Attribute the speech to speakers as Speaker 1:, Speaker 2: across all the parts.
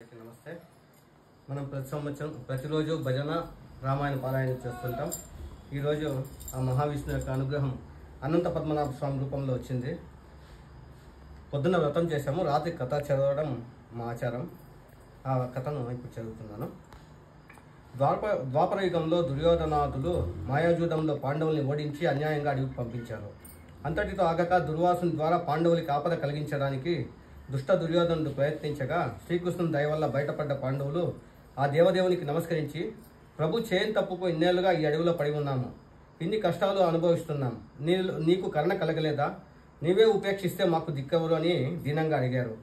Speaker 1: నమస్తే. మనం ప్రతి సంవత్సరం ప్రతిరోజు భజన రామాయణ పారాయణ చేస్తుంటాం. ఈరోజు ఆ మహావిష్ణువు యొక్క అనుగ్రహం అనంత పద్మనాభ స్వామి రూపంలో వచ్చింది. పొద్దున్న వ్రతం చేశాము, రాత్రి కథ చదవడం మా ఆచారం. ఆ కథను ఇప్పుడు చదువుతున్నాను. ద్వాపర యుగంలో దుర్యోధనాదులు మాయాజూదంలో పాండవుల్ని ఓడించి అన్యాయంగా అడవికి పంపించారు. అంతటితో ఆగక దుర్వాసుని ద్వారా పాండవులకి ఆపద కలిగించడానికి దుష్ట దుర్యోధనుడు ప్రయత్నించగా శ్రీకృష్ణుని దయ వల్ల బయటపడ్డ పాండవులు ఆ దేవదేవునికి నమస్కరించి, ప్రభు చేయని తప్పుకు ఇన్నేళ్లుగా ఈ అడవిలో పడి ఉన్నాము, ఇన్ని కష్టాలు అనుభవిస్తున్నాం, నీకు కరుణ కలగలేదా, నీవే ఉపేక్షిస్తే మాకు దిక్కెవరు అని దీనంగా అడిగారు.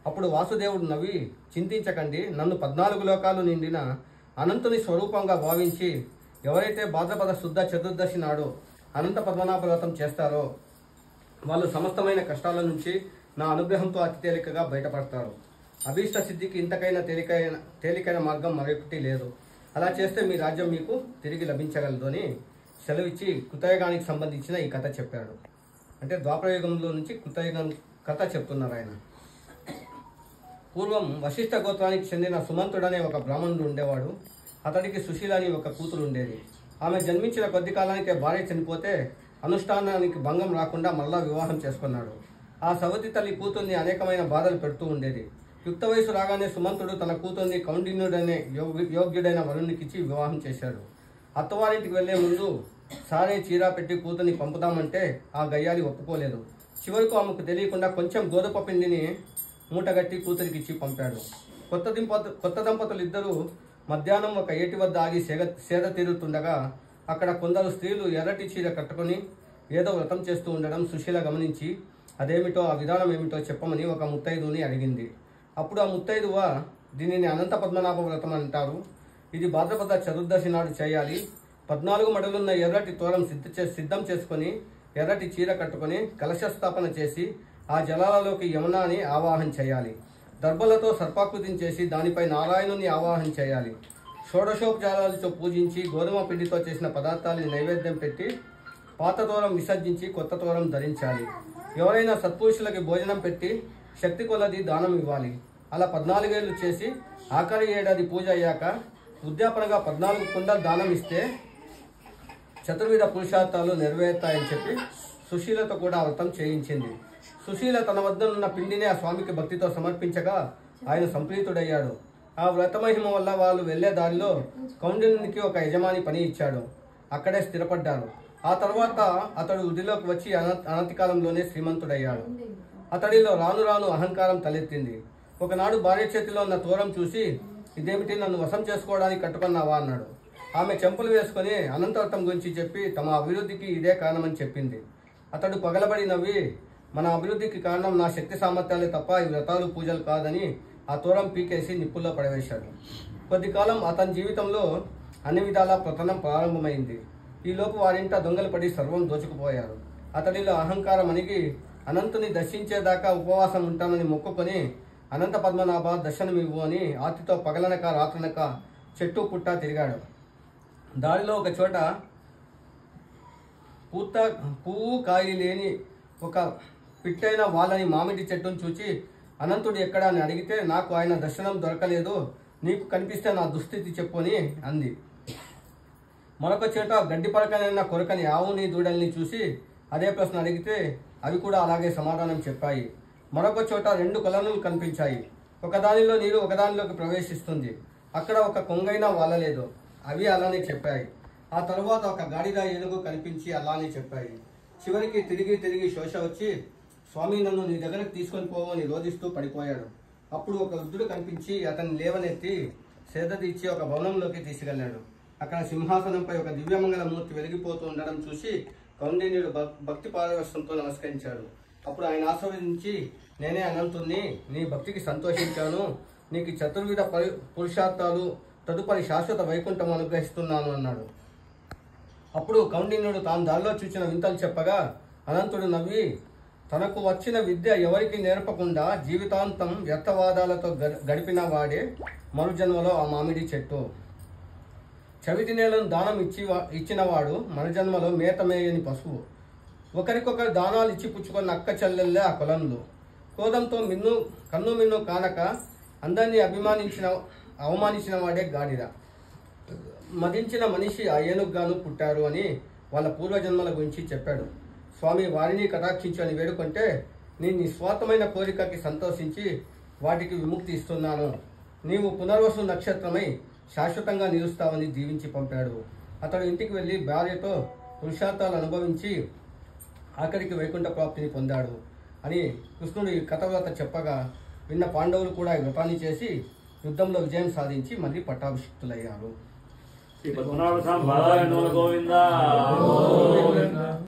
Speaker 1: అప్పుడు వాసుదేవుడు నవ్వి, చింతించకండి, నన్ను 14 లోకాలు నిండిన అనంతుని స్వరూపంగా భావించి ఎవరైతే భాద్రపద శుద్ధ చతుర్దశి నాడు అనంత పద్మనాభ వ్రతం చేస్తారో వాళ్ళు సమస్తమైన కష్టాల నుంచి నా అనుగ్రహంతో అతి తేలికగా బయటపడతారు. అభీష్ట సిద్ధికి ఇంతకైనా తేలికైన మార్గం మరొకటి లేదు. అలా చేస్తే మీ రాజ్యం మీకు తిరిగి లభించగలదు అని సెలవిచ్చి కృతయుగానికి సంబంధించిన ఈ కథ చెప్పాడు. అంటే ద్వాపరయుగంలో నుంచి కృతయుగం కథ చెప్తున్నారు ఆయన. పూర్వం వశిష్ఠ గోత్రానికి చెందిన సుమంతుడనే ఒక బ్రాహ్మణుడు ఉండేవాడు. అతడికి సుశీల అని ఒక కూతురు ఉండేది. ఆమె జన్మించిన కొద్ది కాలానికే భార్య చనిపోతే అనుష్ఠానానికి భంగం రాకుండా మళ్ళా వివాహం చేసుకున్నాడు. ఆ సవతి తల్లి కూతుర్ని అనేకమైన బాధలు పెడుతూ ఉండేది. యుక్త వయసు రాగానే సుమంతుడు తన కూతుర్ని కౌండిన్యుడనే యోగ్యుడైన వరుణ్ణికిచ్చి వివాహం చేశాడు. అత్తవారింటికి వెళ్లే ముందు సారే చీరా పెట్టి కూతుర్ని పంపుదామంటే ఆ గయ్యాలి ఒప్పుకోలేదు. చివరకు ఆమెకు తెలియకుండా కొంచెం గోధుమ పిండిని మూటగట్టి కూతురికిచ్చి పంపాడు. కొత్త దంపతులు ఇద్దరూ మధ్యాహ్నం ఒక ఏటి వద్ద ఆగి సేద తీరుతుండగా అక్కడ కొందరు స్త్రీలు ఎర్రటి చీర కట్టుకుని ఏదో వ్రతం చేస్తూ ఉండడం సుశీల గమనించి అదేమిటో, ఆ విధానం ఏమిటో చెప్పమని ఒక ముత్తైదుని అడిగింది. అప్పుడు ఆ ముత్తైదువ, దీనిని అనంత పద్మనాభ వ్రతం అంటారు, ఇది భాద్రపద చతుర్దశి నాడు చేయాలి, 14 మడులున్న ఎర్రటి తోరం సిద్ధం చేసుకుని ఎర్రటి చీర కట్టుకుని కలశస్థాపన చేసి ఆ జలాలలోకి యమునాని ఆవాహన చేయాలి. దర్భలతో సర్పాకృతిని చేసి దానిపై నారాయణుని ఆవాహన చేయాలి. షోడశోపచారాలతో పూజించి గోధుమ పిండితో చేసిన పదార్థాలని నైవేద్యం పెట్టి పాత తోరం విసర్జించి కొత్త తోరం ధరించాలి. ఎవరైనా సత్పురుషులకి భోజనం పెట్టి శక్తి కొలది దానం ఇవ్వాలి. అలా 14 ఏళ్లు చేసి ఆఖరి ఏడాది పూజ అయ్యాక ఉద్యాపనగా 14 కుండలు దానం ఇస్తే చతుర్విధ పురుషార్థాలు నెరవేరుతాయని చెప్పి సుశీలతో కూడా వ్రతం చేయించింది. సుశీల తన వద్ద ఉన్న పిండిని ఆ స్వామికి భక్తితో సమర్పించగా ఆయన సంప్రీతుడయ్యాడు. ఆ వ్రతమహిమ వల్ల వాళ్ళు వెళ్లే దారిలో కౌండిన్యునికి ఒక యజమాని పని ఇచ్చాడు. అక్కడే స్థిరపడ్డారు. ఆ తర్వాత అతడు వృద్ధిలోకి వచ్చి అనతి కాలంలోనే శ్రీమంతుడయ్యాడు. అతడిలో రాను రాను అహంకారం తలెత్తింది. ఒకనాడు భార్య చేతిలో ఉన్న తోరం చూసి, ఇదేమిటి, నన్ను వశం చేసుకోవడానికి కట్టుకున్నావా అన్నాడు. ఆమె చెంపులు వేసుకుని అనంతవ్రతం గురించి చెప్పి తమ అభివృద్ధికి ఇదే కారణమని చెప్పింది. అతడు పగలబడి నవ్వి, మన అభివృద్ధికి కారణం నా శక్తి సామర్థ్యాలే తప్ప ఈ వ్రతాలు పూజలు కాదని ఆ తోరం పీకేసి నిప్పుల్లో పడవేశాడు. కొద్ది కాలం అతని జీవితంలో అన్ని విధాలా పతనం ప్రారంభమైంది. ఈలోపు వారింట దొంగలు పడి సర్వం దోచుకుపోయారు. అతడిలో అహంకారం అణిగి అనంతుని దర్శించేదాకా ఉపవాసం ఉంటానని మొక్కుకొని అనంత పద్మనాభ దర్శనమివ్వు అని ఆర్తితో పగలనక రాత్రనక చెట్టు పుట్ట తిరిగాడు. దారిలో ఒక చోట పువ్వు కాయి లేని ఒక పిట్టైన వాళ్ళని మామిడి చెట్టును చూచి అనంతుడు ఎక్కడా అని అడిగితే, నాకు ఆయన దర్శనం దొరకలేదు, నీకు కనిపిస్తే నా దుస్థితి చెప్పు అని అంది. మరొక చోట గడ్డి పరకనైనా కొరకని ఆవుని దూడల్ని చూసి అదే ప్రశ్న అడిగితే అవి కూడా అలాగే సమాధానం చెప్పాయి. మరొక చోట 2 కొలనులు కనిపించాయి. ఒకదానిలో నీరు ఒకదానిలోకి ప్రవేశిస్తుంది. అక్కడ ఒక కొంగైనా వాలలేదు. అవి అలానే చెప్పాయి. ఆ తరువాత ఒక గాడిద ఏనుగు కనిపించి అలానే చెప్పాయి. చివరికి తిరిగి శోష వచ్చి, స్వామి నన్ను నీ దగ్గరకు తీసుకొని పోవు అని రోధిస్తూ పడిపోయాడు. అప్పుడు ఒక వృద్ధుడు కనిపించి అతన్ని లేవనెత్తి సేద తీర్చి ఒక భవనంలోకి తీసుకెళ్లాడు. అక్కడ సింహాసనంపై ఒక దివ్యమంగళ మూర్తి వెలిగిపోతూ ఉండడం చూసి కౌండిన్యుడు భక్తి పారవశ్యంతో నమస్కరించాడు. అప్పుడు ఆయన ఆశీర్వదించి, నేనే అనంతుణ్ణి, నీ భక్తికి సంతోషించాను, నీకు చతుర్విధ పురుషార్థాలు తదుపరి శాశ్వత వైకుంఠం అనుగ్రహిస్తున్నాను అన్నాడు. అప్పుడు కౌండిన్యుడు తాను దారిలో చూచిన వింతలు చెప్పగా అనంతుడు నవ్వి, తనకు వచ్చిన విద్య ఎవరికి నేర్పకుండా జీవితాంతం వ్యర్థవాదాలతో గడిపిన వాడే మరుజన్మలో ఆ మామిడి చెట్టు. చవితి నేలను దానం ఇచ్చినవాడు మరుజన్మలో మేత మేయని పశువు. ఒకరికొకరు దానాలు ఇచ్చి పుచ్చుకున్న అక్క చెల్లెళ్ళే ఆ కొలనులు. క్రోధంతో కన్ను మిన్ను కానక అందరినీ అవమానించిన వాడే గాడిద. మదించిన మనిషి ఆ ఏనుగుగాను పుట్టారు అని వాళ్ళ పూర్వజన్మల గురించి చెప్పాడు. స్వామి వారిని కటాక్షించు అని వేడుకుంటే నీ నిస్వార్థమైన కోరికకి సంతోషించి వాటికి విముక్తి ఇస్తున్నాను. నీవు పునర్వసు నక్షత్రమై శాశ్వతంగా నిలుస్తావని దీవించి పంపాడు. అతడు ఇంటికి వెళ్ళి భార్యతో పురుషార్థాలు అనుభవించి ఆఖరికి వైకుంఠ ప్రాప్తిని పొందాడు అని కృష్ణుడు ఈ కథ వ్రత చెప్పగా విన్న పాండవులు కూడా ఈ వ్రతాన్ని చేసి యుద్ధంలో విజయం సాధించి మళ్ళీ పట్టాభిషిక్తులయ్యారు.